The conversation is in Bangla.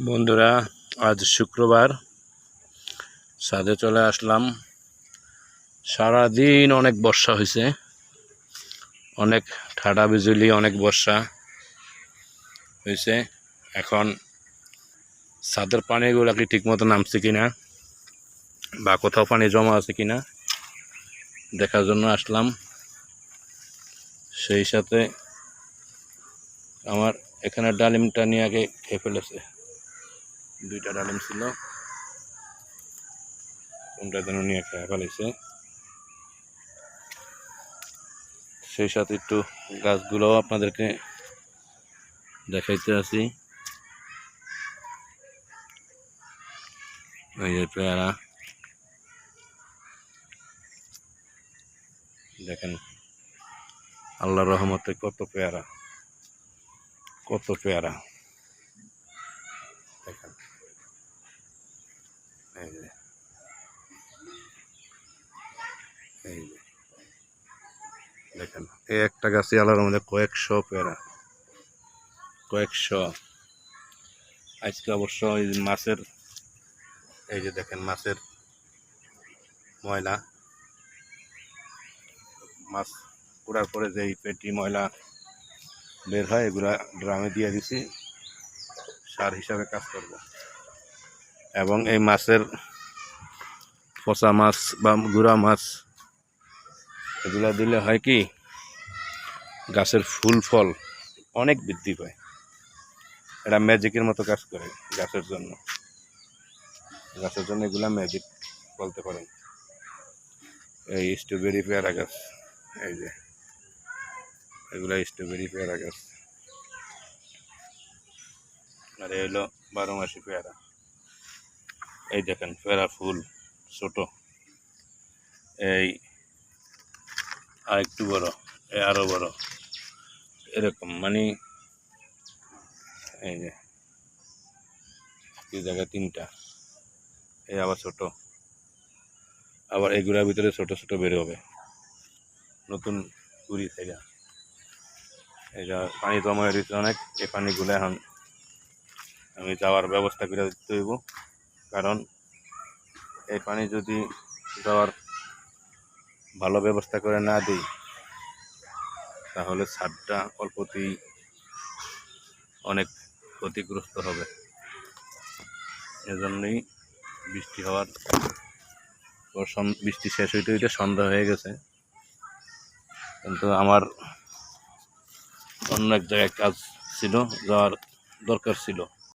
বন্ধুরা, আজ শুক্রবার ছাদে চলে আসলাম। সারাদিন অনেক বর্ষা হয়েছে, অনেক ঠাডা বিজুলি, অনেক বর্ষা হয়েছে। এখন ছাদের পানিগুলো কি ঠিকমতো নামছে কিনা বা কোথাও পানি জমা আছে কিনা দেখার জন্য আসলাম। সেই সাথে আমার এখানে ডালিমটা নিয়ে আগে খেয়ে ফেলেছে। দুইটা ডালিম ছিল, কোনটা যেন নিয়ে খেয়ে ফেলেছে। সেই সাথে একটু গাছগুলো আপনাদেরকে দেখাইতে আছি। এই যে পেয়ারা দেখেন, আল্লাহর রহমতে কত পেয়ারা, কত পেয়ারা দেখেন। এই যে এই যে দেখেন, এই একটা গাছে আল্লাহর রহমতে কয়েকশো পেয়ারা, কয়েকশো। আজকে অবশ্য এই মাছের, এই যে দেখেন মাছের ময়লা, মাছ কুড়ার পরে যেই পেটি ময়লা বের হয় এগুলা ড্রামে দিয়ে দিছি, সার হিসাবে কাজ করবে। এবং এই মাছের পচা মাছ বা গুঁড়া মাছ এগুলা দিলে হয় কি, গাছের ফুল ফল অনেক বৃদ্ধি পায়। এটা ম্যাজিকের মতো কাজ করে গাছের জন্য। গাছের জন্য এগুলা ম্যাজিক বলতে পারেন। এই স্ট্রবেরি পেয়ারা গাছ, এই যে এগুলা স্ট্রবেরি পেয়ারা গাছ, আর এই হলো 12 মাসি পেয়ারা। এই দেখেন পেয়ারা ফুল ছোট, এই আর একটু বড়, এই আরো বড়, এরকম মানে এই যে এই জায়গায় তিনটা, এই আবার ছোট, আবার এগুলোর ভিতরে ছোট ছোট বের হবে নতুন কুড়ি থেকে। এই যা পানি জমা হয়ে রয়েছে অনেক, এই পানিগুলো এখন আমি যাওয়ার ব্যবস্থা করে দিতে হইব। কারণ এই পানি যদি যাওয়ার ভালো ব্যবস্থা করে না দিই তাহলে ছাদটা অল্পতেই অনেক ক্ষতিগ্রস্ত হবে। এজন্যই বৃষ্টি হওয়ার পর, বৃষ্টি শেষ হইতে হইতে সন্ধ্যা হয়ে গেছে, কিন্তু আমার অন্য এক জায়গায় কাজ ছিল, যাওয়ার দরকার ছিল।